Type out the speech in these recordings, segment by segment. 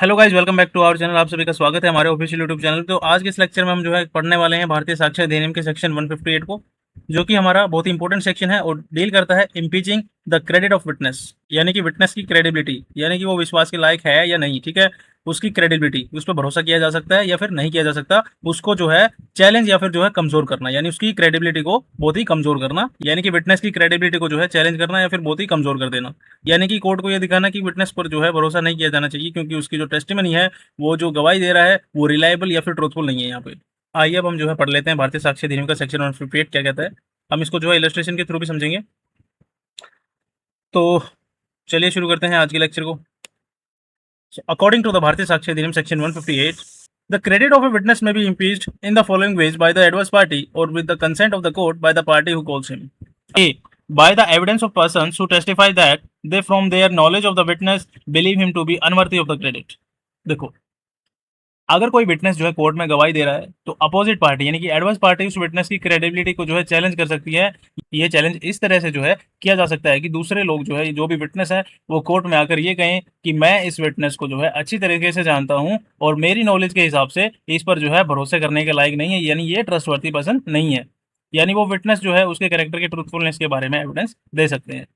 Hello guys, welcome back to our channel. आप सभी का स्वागत है हमारे ऑफिशियल यूट्यूब चैनल। तो आज के इस लेक्चर में हम जो है पढ़ने वाले हैं भारतीय साक्ष्य अधिनियम के सेक्शन 158 को, जो कि हमारा बहुत ही इंपॉर्टेंट सेक्शन है और डील करता है इम्पीचिंग द क्रेडिट ऑफ विटनेस, यानी कि विटनेस की क्रेडिबिलिटी, यानी कि वो विश्वास के लायक है या नहीं। ठीक है, उसकी क्रेडिबिलिटी, उस पर भरोसा किया जा सकता है या फिर नहीं किया जा सकता, उसको जो है चैलेंज या फिर जो है कमजोर करना, यानी उसकी क्रेडिबिलिटी को बहुत ही कमजोर करना, यानी कि विटनेस की क्रेडिबिलिटी को जो है चैलेंज करना या फिर बहुत ही कमजोर कर देना। यानी कि कोर्ट को यह दिखाना कि विटनेस पर जो है भरोसा नहीं किया जाना चाहिए, क्योंकि उसकी जो टेस्टिमनी है, वो जो गवाही दे रहा है, वो रिलायबल या फिर ट्रूथफुल नहीं है यहाँ पे। आइए अब हम जो है पढ़ लेते हैं भारतीय साक्ष्य अधिनियम का सेक्शन 158 क्या कहता है। हम इसको जो है इलस्ट्रेशन के थ्रू भी समझेंगे। तो चलिए शुरू करते हैं आज के लेक्चर को। अकॉर्डिंग टू द भारतीय साक्ष्य अधिनियम section 158, the credit of a witness may be impeached in the following ways: by the adverse party or with the consent of the court by the party who calls him. A, by the evidence of persons who testify that they from their knowledge of the witness believe him to be unworthy of the credit. देखो, अगर कोई witness जो है court में गवाही दे रहा है, तो अपोजिट पार्टी यानी कि एडवर्स पार्टी उस विटनेस की क्रेडिबिलिटी को जो है चैलेंज कर सकती है। ये चैलेंज इस तरह से जो है किया जा सकता है कि दूसरे लोग जो है, जो भी विटनेस है, वो कोर्ट में आकर ये कहें कि मैं इस विटनेस को जो है अच्छी तरीके से जानता हूँ और मेरी नॉलेज के हिसाब से इस पर जो है भरोसे करने के लायक नहीं है, यानी ये ट्रस्टवर्थी पर्सन नहीं है। यानी वो विटनेस जो है उसके कैरेक्टर के ट्रूथफुलनेस के बारे में एविडेंस दे सकते हैं।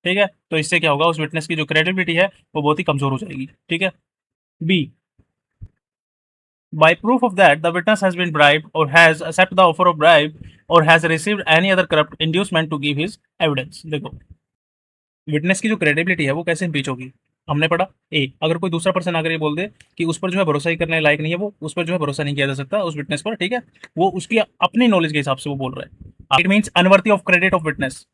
ठीक है, तो इससे क्या होगा, उस विटनेस की जो क्रेडिबिलिटी है वो बहुत ही कमजोर हो जाएगी। ठीक है। B, by proof of that the witness has been bribed or has accepted the offer of bribe or has received any other corrupt inducement to give his evidence। देखो, विटनेस की जो क्रेडिबिलिटी है वो कैसे इम्पीच होगी, हमने पढ़ा। ए, अगर कोई दूसरा पर्सन अगर ये बोल दे कि उस पर जो है भरोसा ही करने लायक नहीं है, वो उस पर जो है भरोसा नहीं किया जा सकता उस विटनेस पर। ठीक है, वो उसकी अपनी नॉलेज के हिसाब से वो बोल रहा है। It means unworthy of credit of witness.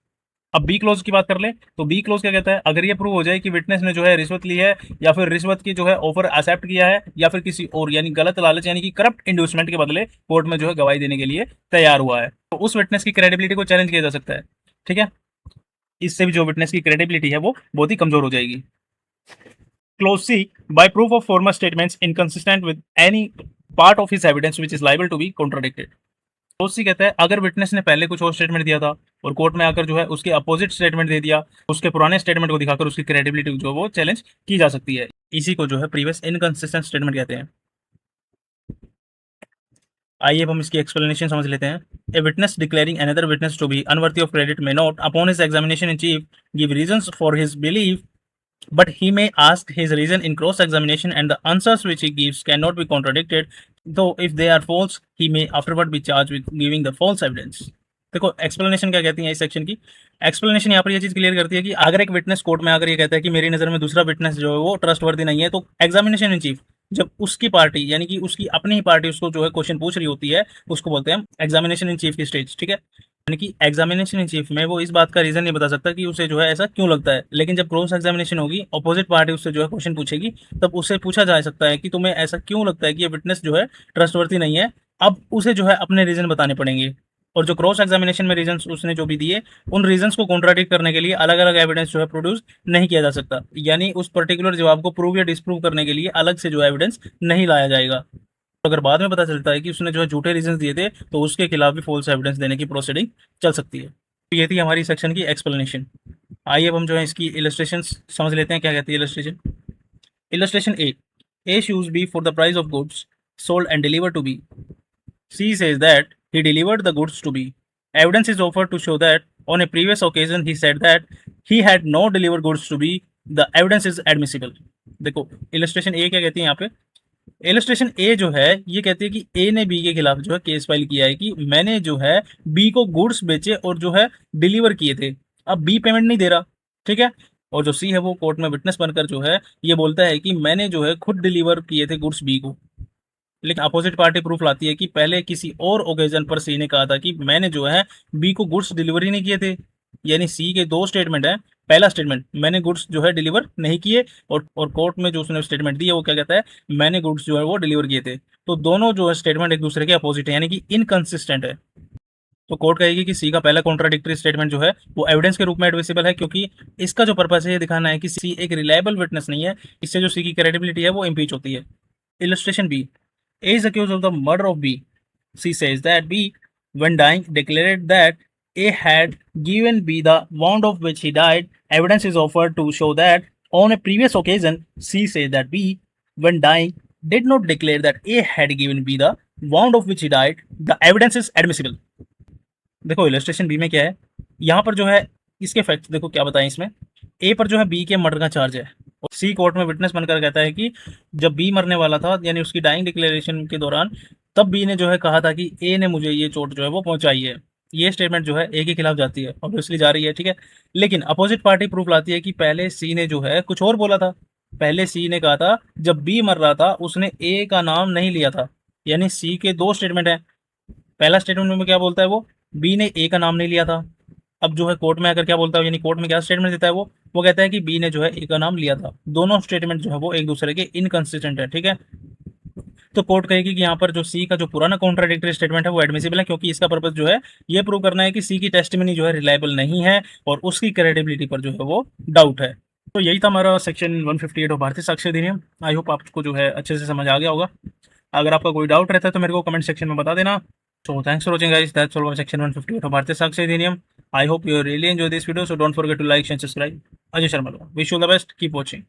अब बी क्लोज की बात कर ले, तो बी क्लोज क्या कहता है, अगर ये प्रूव हो जाए कि विटनेस ने जो है रिश्वत ली है या फिर रिश्वत की जो है ऑफर एक्सेप्ट किया है या फिर किसी और यानी गलत लालच यानी कि करप्ट इंड्यूसमेंट के बदले कोर्ट में जो है गवाही देने के लिए तैयार हुआ है, तो उस विटनेस की क्रेडिबिलिटी को चैलेंज किया जा सकता है। ठीक है, इससे भी जो विटनेस की क्रेडिबिलिटी है वो बहुत ही कमजोर हो जाएगी। Clause C, by proof of former statements inconsistent with any part of his evidence which is liable to be contradicted. दोषी कहता है अगर विटनेस ने पहले कुछ और स्टेटमेंट दिया था और कोर्ट में आकर जो है उसके अपोजिट स्टेटमेंट दे दिया, उसके पुराने स्टेटमेंट को दिखाकर उसकी क्रेडिबिलिटी जो है वो चैलेंज की जा सकती है। इसी को जो है प्रीवियस इनकंसिस्टेंट स्टेटमेंट कहते हैं। आइए अब हम इसकी एक्सप्लेनेशन समझ लेते हैं। A witness declaring another witness to be unworthy of credit may not upon his examination in chief give reasons for his belief, but he may ask his reason in cross examination and the answers which he gives cannot be contradicted, though if they are false he may afterward be charged with giving the false evidence। देखो, explanation क्या कहती है इस section की। Explanation यहाँ पर ये चीज क्लियर करती है कि अगर एक विटनेस कोर्ट में आकर ये कहता है कि मेरी नज़र में दूसरा विटनेस जो है वो ट्रस्टवर्दी नहीं है, तो एग्जामिनेशन इन चीफ, जब उसकी पार्टी यानी कि उसकी अपनी ही पार्टी उसको जो है क्वेश्चन पूछ रही होती है, उसको बोलते हैं हम एग्जामिनेशन इन चीफ की स्टेज। ठीक है, यानी कि एग्जामिनेशन इन चीफ में वो इस बात का रीजन नहीं बता सकता कि उसे जो है ऐसा क्यों लगता है, लेकिन जब क्रॉस एग्जामिनेशन होगी, अपोजिट पार्टी उससे जो है क्वेश्चन पूछेगी, तब उससे पूछा जा सकता है कि तुम्हें ऐसा क्यों लगता है कि ये विटनेस जो है ट्रस्टवर्थी नहीं है। अब उसे जो है अपने रीजन बताने पड़ेंगे, और जो क्रॉस एग्जामिनेशन में रीजन उसने जो भी दिए, उन रीजंस को कॉन्ट्राडिक्ट करने के लिए अलग अलग एविडेंस जो है प्रोड्यूस नहीं किया जा सकता, यानी उस पर्टिकुलर जवाब को प्रूव या डिस्प्रूव करने के लिए अलग से जो एविडेंस नहीं लाया जाएगा। अगर बाद में पता चलता है कि उसने जो है झूठे रीजंस दिए थे, तो उसके खिलाफ भी फॉल्स एविडेंस देने की प्रोसीडिंग चल सकती है। तो ये थी हमारी सेक्शन की एक्सप्लेनेशन। आइए अब हम जो है इसकी इलस्ट्रेशन समझ लेते हैं क्या कहती है illustration. Illustration A sues B for the price of goods sold and deliver to B. C says that he delivered the goods to B. Evidence is offered to show that on a previous occasion he said that he had not delivered goods to B. The evidence is admissible। देखो, illustration ए क्या कहती है यहाँ पे। Illustration ए जो है ये कहती है कि ए ने बी के खिलाफ जो है केस फाइल किया है कि मैंने जो है बी को गुड्स बेचे और जो है डिलीवर किए थे, अब बी पेमेंट नहीं दे रहा। ठीक है, और जो सी है वो कोर्ट में विटनेस बनकर जो है ये बोलता है कि मैंने जो है खुद डिलीवर किए थे गुड्स बी को, लेकिन अपोजिट पार्टी प्रूफ लाती है कि पहले किसी और ओकेजन पर सी ने कहा था कि मैंने जो है बी को गुड्स डिलीवरी नहीं किए थे। यानी सी के दो स्टेटमेंट है। पहला स्टेटमेंट मैंने गुड्स जो है डिलीवर नहीं किए, और कोर्ट में जो उसने स्टेटमेंट दी है वो क्या कहता है, मैंने गुड्स जो है वो डिलीवर किए थे। तो दोनों जो है स्टेटमेंट एक दूसरे के अपोजिट है, यानी कि इनकंसिस्टेंट है। तो कोर्ट कहेगी कि सी का पहला कॉन्ट्राडिक्टरी स्टेटमेंट जो है वो एविडेंस के रूप में एडमिसिबल है, क्योंकि इसका जो पर्पस है ये दिखाना है कि सी एक रिलायबल विटनेस नहीं है। इससे जो सी की क्रेडिबिलिटी है वो इम्पीच होती है। Illustration B, A is accused of the murder of B. She says that B, when dying, declared that A had given B the wound of which he died. Evidence is offered to show that on a previous occasion, C said that B when dying did not declare that A had given B the wound of which he died, the evidence is admissible. देखो illustration B में क्या है, यहाँ पर जो है इसके facts देखो क्या बताएं इसमें। ए पर जो है बी के मर्डर का चार्ज है और सी कोर्ट में विटनेस बनकर कहता है कि जब बी मरने वाला था यानी उसकी डाइंग डिक्लेरेशन के दौरान, तब बी ने जो है कहा था कि ए ने मुझे ये चोट जो है वो पहुंचाई है। ये स्टेटमेंट जो है ए के खिलाफ जाती है, ऑब्वियसली जा रही है, ठीक है। लेकिन अपोजिट पार्टी प्रूफ लाती है कि पहले सी ने जो है कुछ और बोला था। पहले सी ने कहा था जब बी मर रहा था उसने ए का नाम नहीं लिया था। यानी सी के दो स्टेटमेंट है। पहला स्टेटमेंट में क्या बोलता है वो, बी ने ए का नाम नहीं लिया था। अब जो है कोर्ट में आकर क्या बोलता है, यानी कोर्ट में क्या स्टेटमेंट देता है वो कहता है कि बी ने जो है ए का नाम लिया था। दोनों स्टेटमेंट जो है वो एक दूसरे के इनकंसिस्टेंट है, ठीक है। तो कोर्ट कहेगी कि यहाँ पर जो सी का जो पुराना कॉन्ट्राडिक्टरी स्टेटमेंट है वो एडमिसिबल है, क्योंकि इसका पर्पस जो है ये प्रूव करना है कि सी की टेस्टिमनी जो है रिलायबल नहीं है और उसकी क्रेडिबिलिटी पर जो है वो डाउट है। तो यही था हमारा सेक्शन 158 ऑफ भारतीय साक्ष्य अधिनियम। आई होप आपको जो है अच्छे से समझ आ गया होगा। अगर आपका कोई डाउट रहता है तो मेरे को कमेंट सेक्शन में बता देना। So thanks for watching guys. That's all for section 158 of Bharatiya Sakshi Adhiniyam. I hope you really enjoy this video. So don't forget to like and subscribe. Ajay Sharma. Wish you all the best. Keep watching.